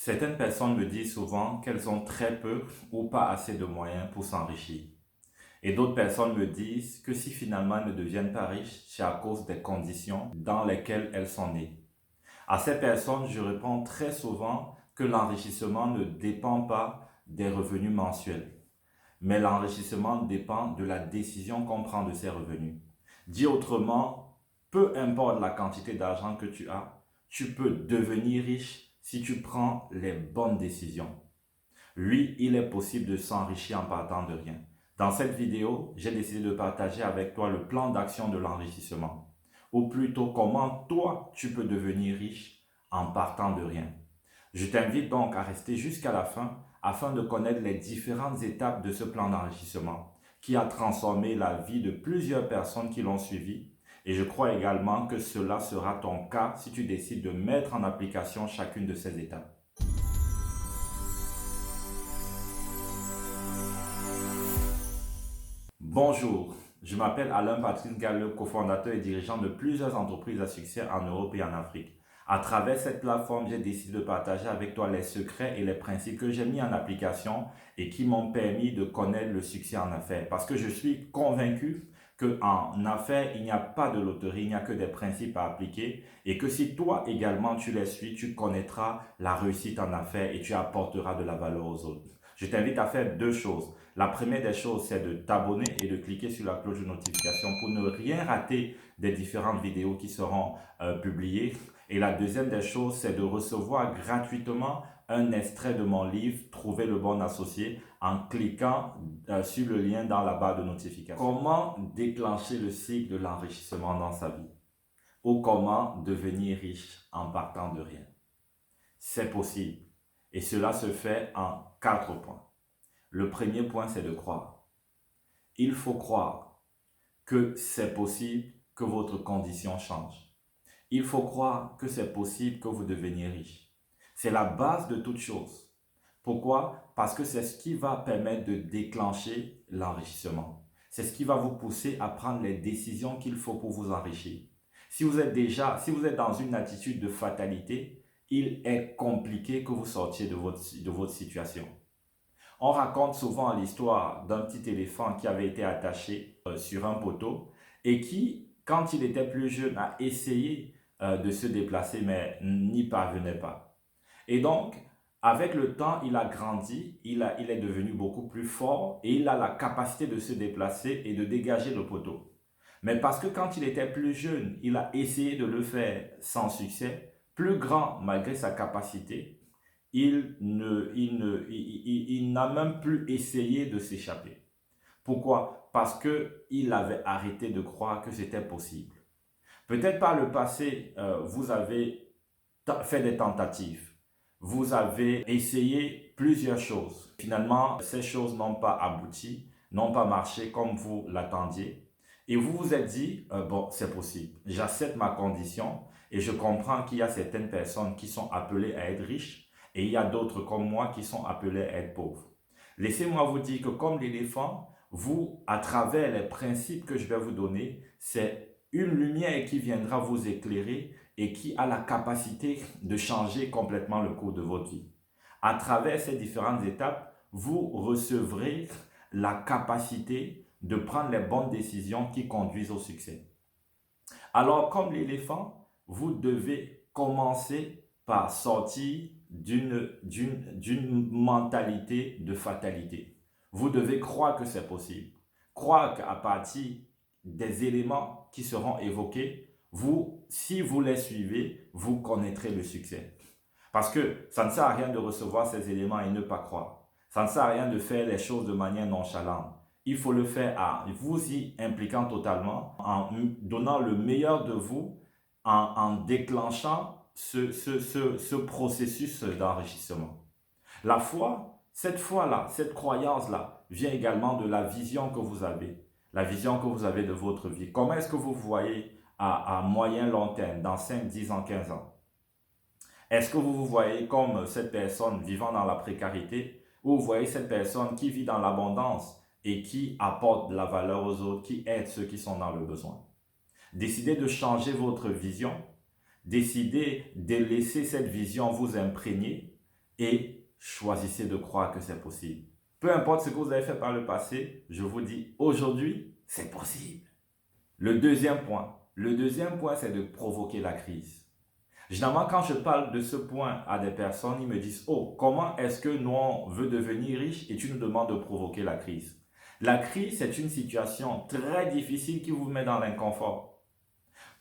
Certaines personnes me disent souvent qu'elles ont très peu ou pas assez de moyens pour s'enrichir. Et d'autres personnes me disent que si finalement elles ne deviennent pas riches, c'est à cause des conditions dans lesquelles elles sont nées. À ces personnes, je réponds très souvent que l'enrichissement ne dépend pas des revenus mensuels, mais l'enrichissement dépend de la décision qu'on prend de ces revenus. Dit autrement, peu importe la quantité d'argent que tu peux devenir riche si tu prends les bonnes décisions. Oui, il est possible de s'enrichir en partant de rien. Dans cette vidéo, j'ai décidé de partager avec toi le plan d'action de l'enrichissement, ou plutôt comment toi tu peux devenir riche en partant de rien. Je t'invite donc à rester jusqu'à la fin afin de connaître les différentes étapes de ce plan d'enrichissement qui a transformé la vie de plusieurs personnes qui l'ont suivi. Et je crois également que cela sera ton cas si tu décides de mettre en application chacune de ces étapes. Bonjour, je m'appelle Alain Patrice Galleux, cofondateur et dirigeant de plusieurs entreprises à succès en Europe et en Afrique. À travers cette plateforme, j'ai décidé de partager avec toi les secrets et les principes que j'ai mis en application et qui m'ont permis de connaître le succès en affaires. Parce que je suis convaincu qu'en affaires, il n'y a pas de loterie, il n'y a que des principes à appliquer et que si toi également tu les suis, tu connaîtras la réussite en affaires et tu apporteras de la valeur aux autres. Je t'invite à faire deux choses. La première des choses, c'est de t'abonner et de cliquer sur la cloche de notification pour ne rien rater des différentes vidéos qui seront publiées. Et la deuxième des choses, c'est de recevoir gratuitement un extrait de mon livre Trouver le bon associé en cliquant sur le lien dans la barre de notification. Comment déclencher le cycle de l'enrichissement dans sa vie? Ou comment devenir riche en partant de rien? C'est possible. Et cela se fait en 4 points. Le premier point, c'est de croire. Il faut croire que c'est possible que votre condition change. Il faut croire que c'est possible que vous deveniez riche. C'est la base de toute chose. Pourquoi? Parce que c'est ce qui va permettre de déclencher l'enrichissement. C'est ce qui va vous pousser à prendre les décisions qu'il faut pour vous enrichir. Si vous êtes dans une attitude de fatalité, il est compliqué que vous sortiez de votre situation. On raconte souvent l'histoire d'un petit éléphant qui avait été attaché sur un poteau et qui, quand il était plus jeune, a essayé de se déplacer mais n'y parvenait pas. Et donc, avec le temps, il a grandi, il est devenu beaucoup plus fort et il a la capacité de se déplacer et de dégager le poteau. Mais parce que quand il était plus jeune, il a essayé de le faire sans succès, plus grand malgré sa capacité, il n'a même plus essayé de s'échapper. Pourquoi? Parce qu'il avait arrêté de croire que c'était possible. Peut-être par le passé, vous avez fait des tentatives. Vous avez essayé plusieurs choses. Finalement, ces choses n'ont pas abouti, n'ont pas marché comme vous l'attendiez. Et vous vous êtes dit, bon, c'est possible. J'accepte ma condition et je comprends qu'il y a certaines personnes qui sont appelées à être riches et il y a d'autres comme moi qui sont appelés à être pauvres. Laissez-moi vous dire que comme l'éléphant, vous, à travers les principes que je vais vous donner, c'est une lumière qui viendra vous éclairer et qui a la capacité de changer complètement le cours de votre vie. À travers ces différentes étapes, vous recevrez la capacité de prendre les bonnes décisions qui conduisent au succès. Alors, comme l'éléphant, vous devez commencer par sortir d'une mentalité de fatalité. Vous devez croire que c'est possible. Croire qu'à partir des éléments qui seront évoqués, si vous les suivez, vous connaîtrez le succès. Parce que ça ne sert à rien de recevoir ces éléments et ne pas croire. Ça ne sert à rien de faire les choses de manière nonchalante. Il faut le faire en vous y impliquant totalement, en donnant le meilleur de vous, en déclenchant ce processus d'enrichissement. La foi, cette foi-là, cette croyance-là, vient également de la vision que vous avez. La vision que vous avez de votre vie. Comment est-ce que vous voyez à moyen long terme, dans 5, 10 ans, 15 ans? Est-ce que vous vous voyez comme cette personne vivant dans la précarité ou vous voyez cette personne qui vit dans l'abondance et qui apporte de la valeur aux autres, qui aide ceux qui sont dans le besoin? Décidez de changer votre vision. Décidez de laisser cette vision vous imprégner et choisissez de croire que c'est possible. Peu importe ce que vous avez fait par le passé, je vous dis aujourd'hui, c'est possible. Le deuxième point, c'est de provoquer la crise. Généralement, quand je parle de ce point à des personnes, ils me disent, oh, comment est-ce que nous, on veut devenir riche et tu nous demandes de provoquer la crise? La crise, c'est une situation très difficile qui vous met dans l'inconfort.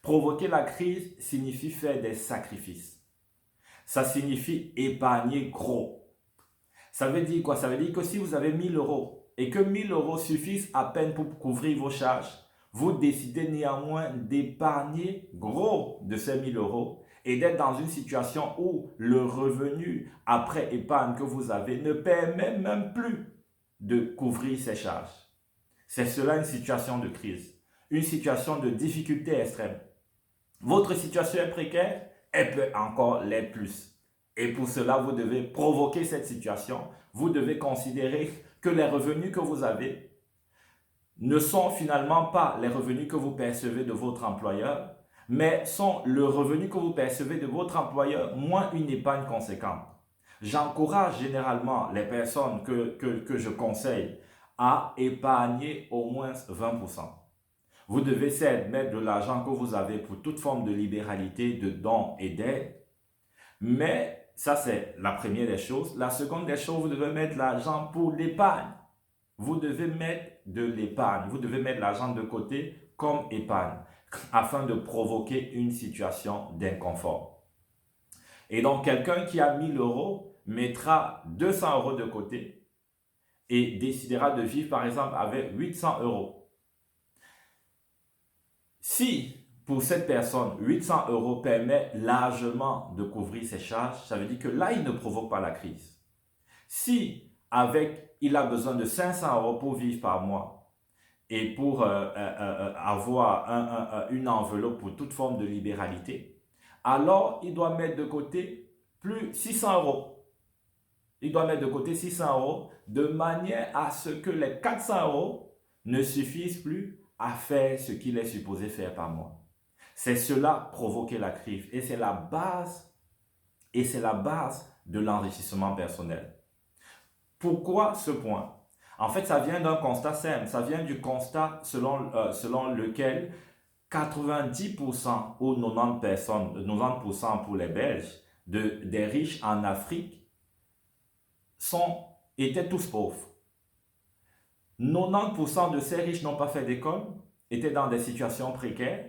Provoquer la crise signifie faire des sacrifices. Ça signifie épargner gros. Ça veut dire quoi? Ça veut dire que si vous avez 1000 euros et que 1000 euros suffisent à peine pour couvrir vos charges, vous décidez néanmoins d'épargner gros de ces 1000 euros et d'être dans une situation où le revenu après épargne que vous avez ne permet même plus de couvrir ces charges. C'est cela une situation de crise, une situation de difficulté extrême. Votre situation est précaire, elle peut encore l'être plus. Et pour cela, vous devez provoquer cette situation. Vous devez considérer que les revenus que vous avez ne sont finalement pas les revenus que vous percevez de votre employeur, mais sont le revenu que vous percevez de votre employeur moins une épargne conséquente. J'encourage généralement les personnes que je conseille à épargner au moins 20%. Vous devez certes mettre de l'argent que vous avez pour toute forme de libéralité, de dons et d'aide, mais ça c'est la première des choses. La seconde des choses, vous devez mettre l'argent pour l'épargne. Vous devez mettre de l'épargne, vous devez mettre l'argent de côté comme épargne afin de provoquer une situation d'inconfort. Et donc quelqu'un qui a 1000 euros mettra 200 euros de côté et décidera de vivre par exemple avec 800 euros. Si pour cette personne, 800 euros permet largement de couvrir ses charges, ça veut dire que là, il ne provoque pas la crise. Si il a besoin de 500 euros pour vivre par mois et pour avoir une enveloppe pour toute forme de libéralité, alors il doit mettre de côté plus 600 euros. Il doit mettre de côté 600 euros de manière à ce que les 400 euros ne suffisent plus à faire ce qu'il est supposé faire par mois. C'est cela provoquer la crise et c'est la base de l'enrichissement personnel. Pourquoi ce point? En fait, ça vient d'un constat simple, ça vient du constat selon lequel 90% ou 90% pour les Belges des riches en Afrique étaient tous pauvres. 90% de ces riches n'ont pas fait d'école, étaient dans des situations précaires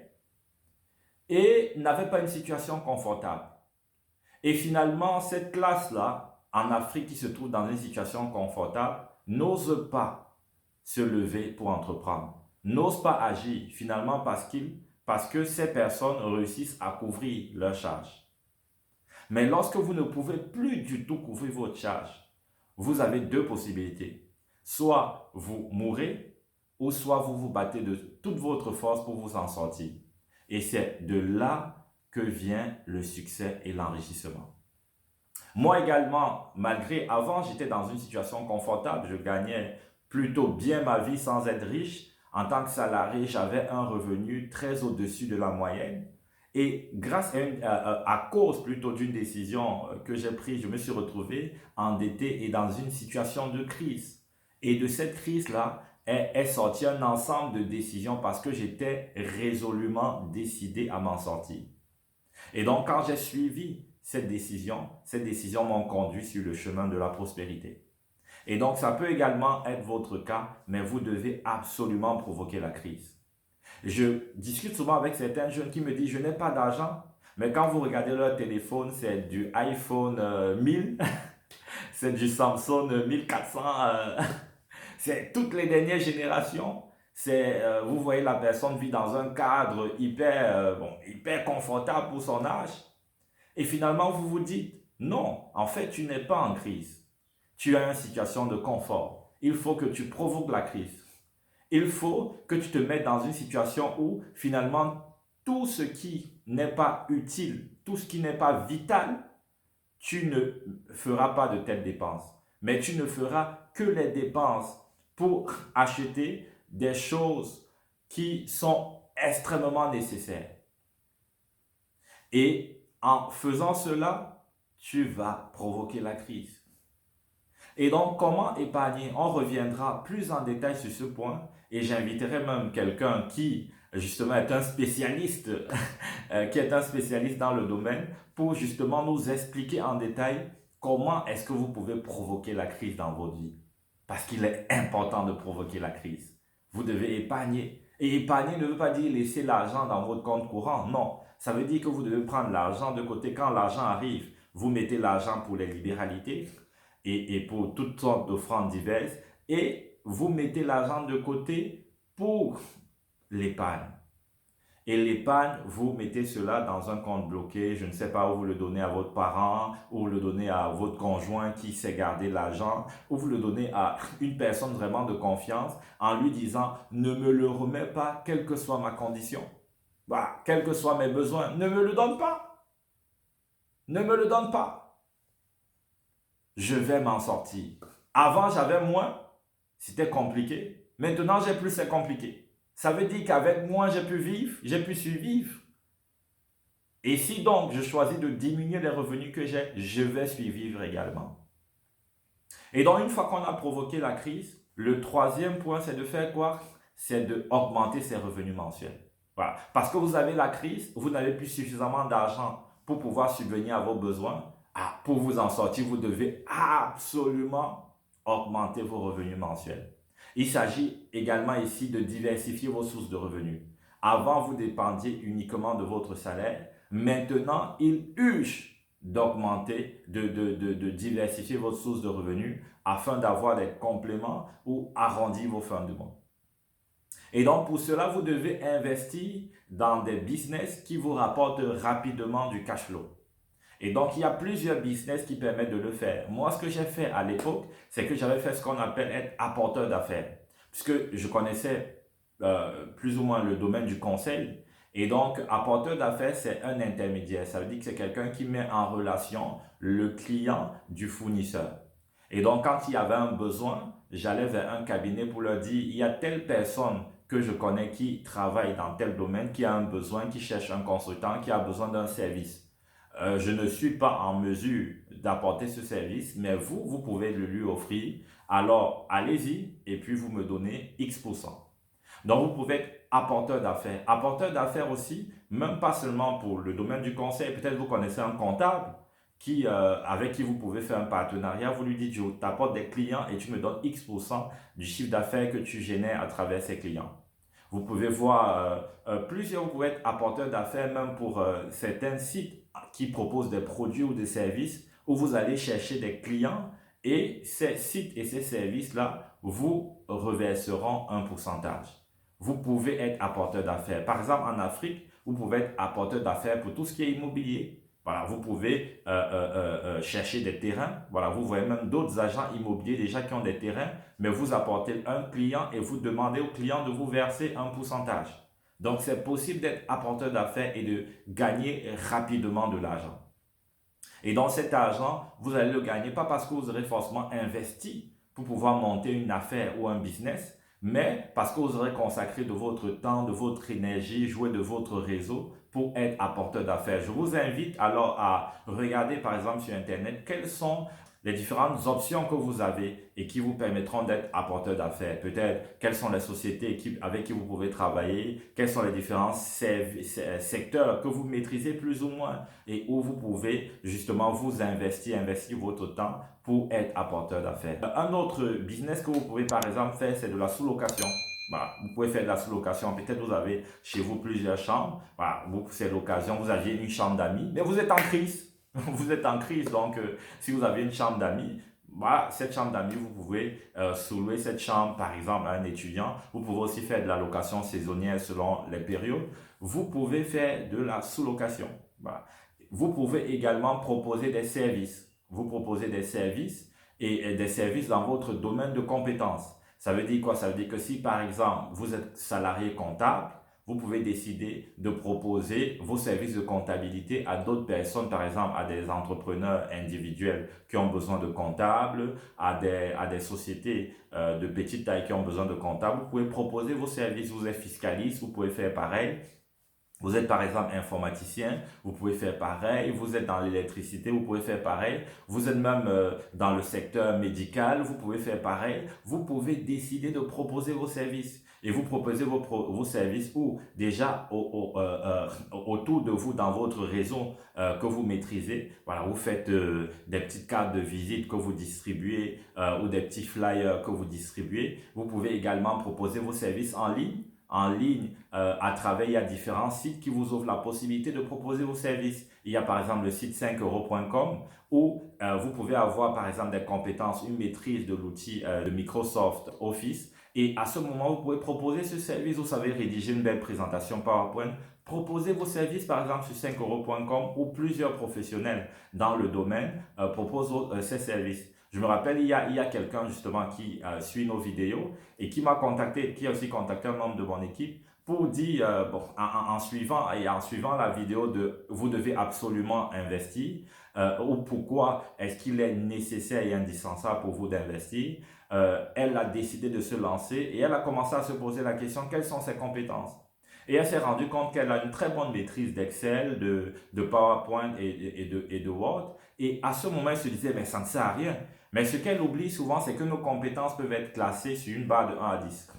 et n'avaient pas une situation confortable. Et finalement, cette classe-là, en Afrique, qui se trouve dans une situation confortable, n'ose pas se lever pour entreprendre, n'ose pas agir, finalement parce que ces personnes réussissent à couvrir leurs charges. Mais lorsque vous ne pouvez plus du tout couvrir votre charge, vous avez deux possibilités. Soit vous mourrez, ou soit vous vous battez de toute votre force pour vous en sortir. Et c'est de là que vient le succès et l'enrichissement. Moi également, avant j'étais dans une situation confortable, je gagnais plutôt bien ma vie sans être riche. En tant que salarié, j'avais un revenu très au-dessus de la moyenne. Et grâce à cause plutôt d'une décision que j'ai prise, je me suis retrouvé endetté et dans une situation de crise. Et de cette crise-là est sorti un ensemble de décisions parce que j'étais résolument décidé à m'en sortir. Et donc, quand j'ai suivi cette décision m'ont conduit sur le chemin de la prospérité. Et donc, ça peut également être votre cas, mais vous devez absolument provoquer la crise. Je discute souvent avec certains jeunes qui me disent « je n'ai pas d'argent ». Mais quand vous regardez leur téléphone, c'est du iPhone 1000, c'est du Samsung 1400, c'est toutes les dernières générations. Vous voyez, la personne vit dans un cadre hyper confortable pour son âge. Et finalement, vous vous dites, non, en fait, tu n'es pas en crise. Tu as une situation de confort. Il faut que tu provoques la crise. Il faut que tu te mettes dans une situation où, finalement, tout ce qui n'est pas utile, tout ce qui n'est pas vital, tu ne feras pas de telles dépenses. Mais tu ne feras que les dépenses pour acheter des choses qui sont extrêmement nécessaires. Et en faisant cela, tu vas provoquer la crise. Et donc, comment épargner? On reviendra plus en détail sur ce point et j'inviterai même quelqu'un qui, justement, est un spécialiste, qui est un spécialiste dans le domaine pour justement nous expliquer en détail comment est-ce que vous pouvez provoquer la crise dans votre vie. Parce qu'il est important de provoquer la crise. Vous devez épargner. Et épargner ne veut pas dire laisser l'argent dans votre compte courant. Non, ça veut dire que vous devez prendre l'argent de côté. Quand l'argent arrive, vous mettez l'argent pour les libéralités et pour toutes sortes d'offrandes diverses. Et vous mettez l'argent de côté pour l'épargne. Et l'épargne, vous mettez cela dans un compte bloqué, je ne sais pas, où vous le donnez à votre parent, ou vous le donnez à votre conjoint qui sait garder l'argent, ou vous le donnez à une personne vraiment de confiance en lui disant « Ne me le remets pas, quelle que soit ma condition. Bah, quels que soient mes besoins, ne me le donne pas. Ne me le donne pas. Je vais m'en sortir. Avant, j'avais moins, c'était compliqué. Maintenant, j'ai plus, c'est compliqué. Ça veut dire qu'avec moi, j'ai pu vivre, j'ai pu survivre. Et si donc je choisis de diminuer les revenus que j'ai, je vais survivre également. Et donc, une fois qu'on a provoqué la crise, le troisième point, c'est de faire quoi? C'est d'augmenter ses revenus mensuels. Voilà. Parce que vous avez la crise, vous n'avez plus suffisamment d'argent pour pouvoir subvenir à vos besoins. Ah, pour vous en sortir, vous devez absolument augmenter vos revenus mensuels. Il s'agit également ici de diversifier vos sources de revenus. Avant, vous dépendiez uniquement de votre salaire. Maintenant, il urge d'augmenter, de diversifier votre source de revenus afin d'avoir des compléments ou arrondir vos fins de mois. Et donc, pour cela, vous devez investir dans des business qui vous rapportent rapidement du cash flow. Et donc, il y a plusieurs business qui permettent de le faire. Moi, ce que j'ai fait à l'époque, c'est que j'avais fait ce qu'on appelle être apporteur d'affaires. Puisque je connaissais plus ou moins le domaine du conseil. Et donc, apporteur d'affaires, c'est un intermédiaire. Ça veut dire que c'est quelqu'un qui met en relation le client du fournisseur. Et donc, quand il y avait un besoin, j'allais vers un cabinet pour leur dire, il y a telle personne que je connais qui travaille dans tel domaine, qui a un besoin, qui cherche un consultant, qui a besoin d'un service. Je ne suis pas en mesure d'apporter ce service, mais vous pouvez le lui offrir. Alors, allez-y et puis vous me donnez X%. Donc, vous pouvez être apporteur d'affaires. Apporteur d'affaires aussi, même pas seulement pour le domaine du conseil. Peut-être vous connaissez un comptable avec qui vous pouvez faire un partenariat. Vous lui dites, je t'apporte des clients et tu me donnes X% du chiffre d'affaires que tu génères à travers ces clients. Vous pouvez voir plusieurs, vous pouvez être apporteur d'affaires même pour certains sites qui proposent des produits ou des services où vous allez chercher des clients et ces sites et ces services-là vous reverseront un pourcentage. Vous pouvez être apporteur d'affaires. Par exemple, en Afrique, vous pouvez être apporteur d'affaires pour tout ce qui est immobilier. Voilà, vous pouvez chercher des terrains. Voilà, vous voyez même d'autres agents immobiliers déjà qui ont des terrains, mais vous apportez un client et vous demandez au client de vous verser un pourcentage. Donc, c'est possible d'être apporteur d'affaires et de gagner rapidement de l'argent. Et donc, cet argent, vous allez le gagner pas parce que vous aurez forcément investi pour pouvoir monter une affaire ou un business, mais parce que vous aurez consacré de votre temps, de votre énergie, joué de votre réseau pour être apporteur d'affaires. Je vous invite alors à regarder par exemple sur Internet quelles sont les différentes options que vous avez et qui vous permettront d'être apporteur d'affaires. Peut-être quelles sont les sociétés avec qui vous pouvez travailler, quels sont les différents secteurs que vous maîtrisez plus ou moins et où vous pouvez justement vous investir votre temps pour être apporteur d'affaires. Un autre business que vous pouvez par exemple faire, c'est de la sous-location. Voilà, vous pouvez faire de la sous-location. Peut-être vous avez chez vous plusieurs chambres. Voilà, c'est l'occasion. Vous aviez une chambre d'amis, mais vous êtes en crise. Vous êtes en crise, donc si vous avez une chambre d'amis, voilà, cette chambre d'amis, vous pouvez sous-louer cette chambre, par exemple, à un étudiant. Vous pouvez aussi faire de la location saisonnière selon les périodes. Vous pouvez faire de la sous-location. Voilà. Vous pouvez également proposer des services. Vous proposez des services et des services dans votre domaine de compétences. Ça veut dire quoi? Ça veut dire que si, par exemple, vous êtes salarié comptable, vous pouvez décider de proposer vos services de comptabilité à d'autres personnes, par exemple à des entrepreneurs individuels qui ont besoin de comptables, à des sociétés de petite taille qui ont besoin de comptables. Vous pouvez proposer vos services, vous êtes fiscaliste, vous pouvez faire pareil. Vous êtes par exemple informaticien, vous pouvez faire pareil. Vous êtes dans l'électricité, vous pouvez faire pareil. Vous êtes même dans le secteur médical, vous pouvez faire pareil. Vous pouvez décider de proposer vos services. Et vous proposez vos services ou déjà autour de vous, dans votre réseau que vous maîtrisez. Voilà, vous faites des petites cartes de visite que vous distribuez ou des petits flyers que vous distribuez. Vous pouvez également proposer vos services en ligne, à travers, il y a différents sites qui vous offrent la possibilité de proposer vos services. Il y a par exemple le site 5euros.com où vous pouvez avoir par exemple des compétences, une maîtrise de l'outil de Microsoft Office. Et à ce moment, vous pouvez proposer ce service. Vous savez rédiger une belle présentation PowerPoint. Proposez vos services par exemple sur 5euros.com où plusieurs professionnels dans le domaine proposent ces services. Je me rappelle, il y a quelqu'un justement qui suit nos vidéos et qui m'a contacté, qui a aussi contacté un membre de mon équipe pour dire, bon, en suivant la vidéo de vous devez absolument investir ou pourquoi est-ce qu'il est nécessaire et indispensable pour vous d'investir, elle a décidé de se lancer et elle a commencé à se poser la question, quelles sont ses compétences? Et elle s'est rendue compte qu'elle a une très bonne maîtrise d'Excel, de PowerPoint et de Word. Et à ce moment, elle se disait, mais ça ne sert à rien. Mais ce qu'elle oublie souvent, c'est que nos compétences peuvent être classées sur une barre de 1 à 10.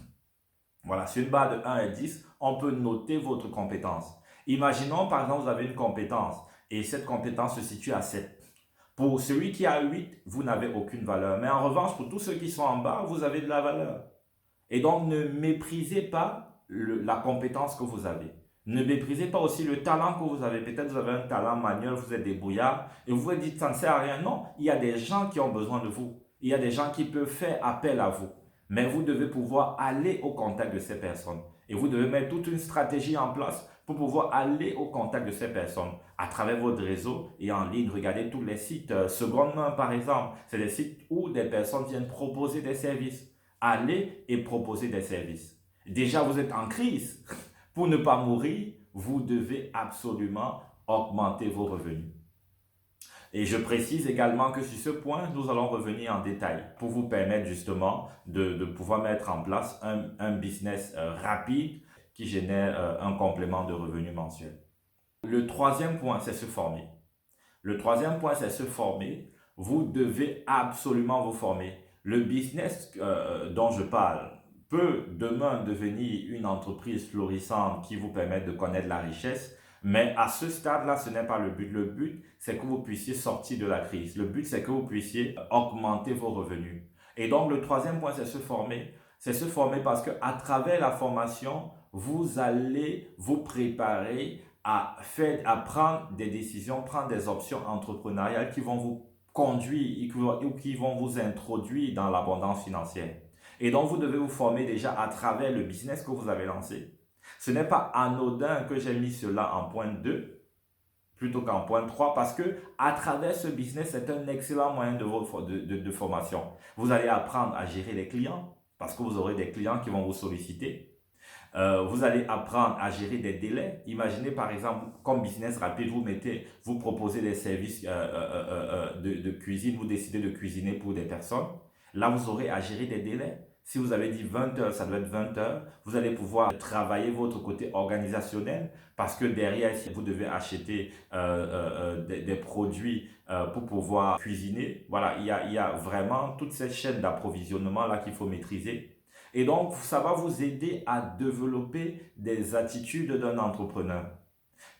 Voilà, sur une barre de 1 à 10, on peut noter votre compétence. Imaginons, par exemple, vous avez une compétence et cette compétence se situe à 7. Pour celui qui a 8, vous n'avez aucune valeur. Mais en revanche, pour tous ceux qui sont en bas, vous avez de la valeur. Et donc, ne méprisez pas la compétence que vous avez. Ne méprisez pas aussi le talent que vous avez. Peut-être vous avez un talent manuel, vous êtes débrouillard et vous vous dites ça ne sert à rien. Non, il y a des gens qui ont besoin de vous. Il y a des gens qui peuvent faire appel à vous. Mais vous devez pouvoir aller au contact de ces personnes. Et vous devez mettre toute une stratégie en place pour pouvoir aller au contact de ces personnes à travers votre réseau et en ligne. Regardez tous les sites seconde main par exemple. C'est des sites où des personnes viennent proposer des services. Allez et proposez des services. Déjà, vous êtes en crise. Pour ne pas mourir, vous devez absolument augmenter vos revenus. Et je précise également que sur ce point, nous allons revenir en détail pour vous permettre justement de pouvoir mettre en place un business rapide qui génère un complément de revenus mensuel. Le troisième point, c'est se former. Le troisième point, c'est se former. Vous devez absolument vous former. Le business dont je parle peut demain devenir une entreprise florissante qui vous permet de connaître la richesse. Mais à ce stade-là, ce n'est pas le but. Le but, c'est que vous puissiez sortir de la crise. Le but, c'est que vous puissiez augmenter vos revenus. Et donc, le troisième point, c'est se former. C'est se former parce qu'à travers la formation, vous allez vous préparer à prendre des décisions, prendre des options entrepreneuriales qui vont vous conduire ou qui vont vous introduire dans l'abondance financière. Et donc, vous devez vous former déjà à travers le business que vous avez lancé. Ce n'est pas anodin que j'ai mis cela en point 2 plutôt qu'en point 3 parce que à travers ce business, c'est un excellent moyen de formation. Vous allez apprendre à gérer les clients parce que vous aurez des clients qui vont vous solliciter. Vous allez apprendre à gérer des délais. Imaginez par exemple, comme business rapide, vous proposez des services de cuisine, vous décidez de cuisiner pour des personnes. Là, vous aurez à gérer des délais. Si vous avez dit 20 heures, ça doit être 20 heures. Vous allez pouvoir travailler votre côté organisationnel parce que derrière, si vous devez acheter des produits pour pouvoir cuisiner, voilà, il y a vraiment toute cette chaîne d'approvisionnement là qu'il faut maîtriser. Et donc, ça va vous aider à développer des attitudes d'un entrepreneur.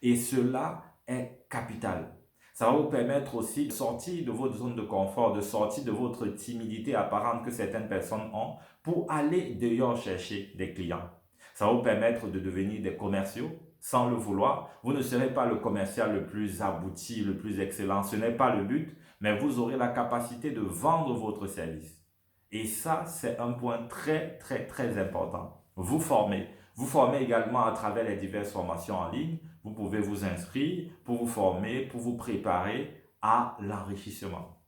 Et cela est capital. Ça va vous permettre aussi de sortir de votre zone de confort, de sortir de votre timidité apparente que certaines personnes ont pour aller dehors chercher des clients. Ça va vous permettre de devenir des commerciaux sans le vouloir. Vous ne serez pas le commercial le plus abouti, le plus excellent. Ce n'est pas le but, mais vous aurez la capacité de vendre votre service. Et ça, c'est un point très, très, très important. Vous formez. Vous formez également à travers les diverses formations en ligne. Vous pouvez vous inscrire pour vous former, pour vous préparer à l'enrichissement.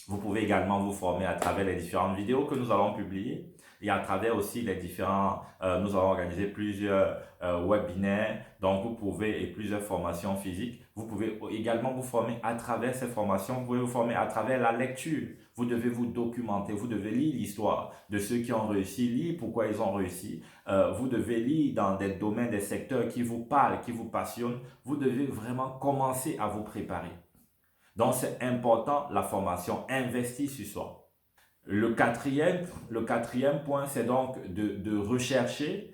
Vous pouvez également vous former à travers les différentes vidéos que nous allons publier et à travers aussi les différents, nous allons organiser plusieurs webinaires, donc vous pouvez, et plusieurs formations physiques. Vous pouvez également vous former à travers ces formations, vous pouvez vous former à travers la lecture. Vous devez vous documenter, vous devez lire l'histoire de ceux qui ont réussi, lire pourquoi ils ont réussi. Vous devez lire dans des domaines, des secteurs qui vous parlent, qui vous passionnent. Vous devez vraiment commencer à vous préparer. Donc, c'est important, la formation, investir sur soi. Le quatrième point, c'est donc de rechercher,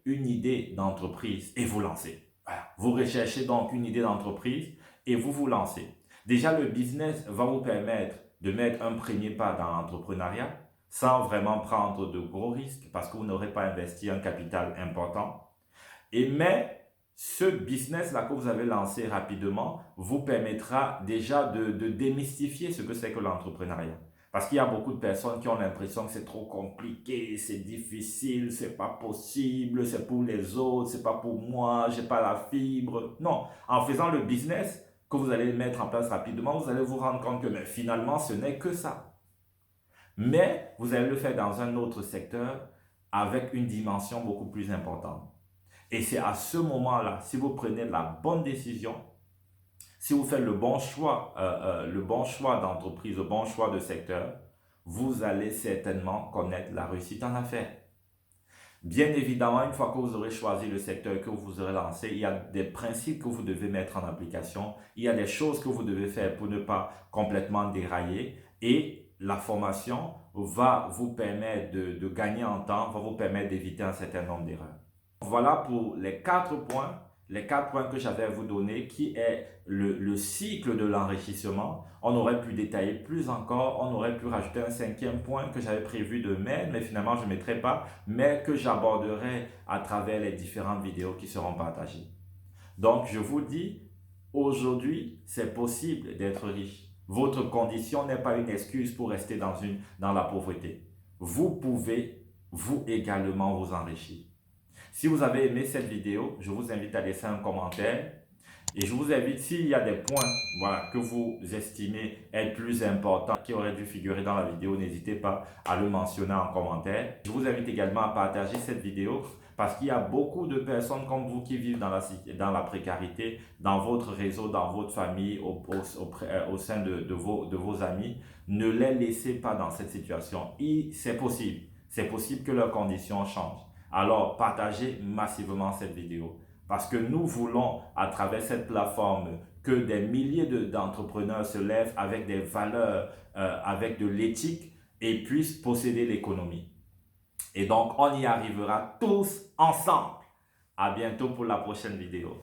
une idée d'entreprise et vous lancer. Voilà. Vous recherchez donc une idée d'entreprise et vous vous lancez. Déjà, le business va vous permettre de mettre un premier pas dans l'entrepreneuriat sans vraiment prendre de gros risques parce que vous n'aurez pas investi un capital important. Mais ce business-là que vous avez lancé rapidement vous permettra déjà de démystifier ce que c'est que l'entrepreneuriat. Parce qu'il y a beaucoup de personnes qui ont l'impression que c'est trop compliqué, c'est difficile, c'est pas possible, c'est pour les autres, c'est pas pour moi, j'ai pas la fibre. Non, en faisant le business que vous allez mettre en place rapidement, vous allez vous rendre compte que finalement, ce n'est que ça. Mais vous allez le faire dans un autre secteur avec une dimension beaucoup plus importante. Et c'est à ce moment-là, si vous prenez la bonne décision, si vous faites le bon choix d'entreprise, le bon choix de secteur, vous allez certainement connaître la réussite en affaires. Bien évidemment, une fois que vous aurez choisi le secteur que vous aurez lancé, il y a des principes que vous devez mettre en application, il y a des choses que vous devez faire pour ne pas complètement dérailler et la formation va vous permettre de gagner en temps, va vous permettre d'éviter un certain nombre d'erreurs. Voilà pour les 4 points que j'avais à vous donner, qui est le cycle de l'enrichissement. On aurait pu détailler plus encore, on aurait pu rajouter un 5e point que j'avais prévu de mettre, mais finalement je ne mettrai pas, mais que j'aborderai à travers les différentes vidéos qui seront partagées. Donc je vous dis, aujourd'hui, c'est possible d'être riche. Votre condition n'est pas une excuse pour rester dans la pauvreté. Vous pouvez, vous également, vous enrichir. Si vous avez aimé cette vidéo, je vous invite à laisser un commentaire et je vous invite, s'il y a des points que vous estimez être plus importants, qui auraient dû figurer dans la vidéo, n'hésitez pas à le mentionner en commentaire. Je vous invite également à partager cette vidéo parce qu'il y a beaucoup de personnes comme vous qui vivent dans la précarité, dans votre réseau, dans votre famille, au sein de vos amis. Ne les laissez pas dans cette situation. C'est possible que leurs conditions changent. Alors, partagez massivement cette vidéo parce que nous voulons, à travers cette plateforme, que des milliers d'entrepreneurs se lèvent avec des valeurs, avec de l'éthique et puissent posséder l'économie. Et donc, on y arrivera tous ensemble. À bientôt pour la prochaine vidéo.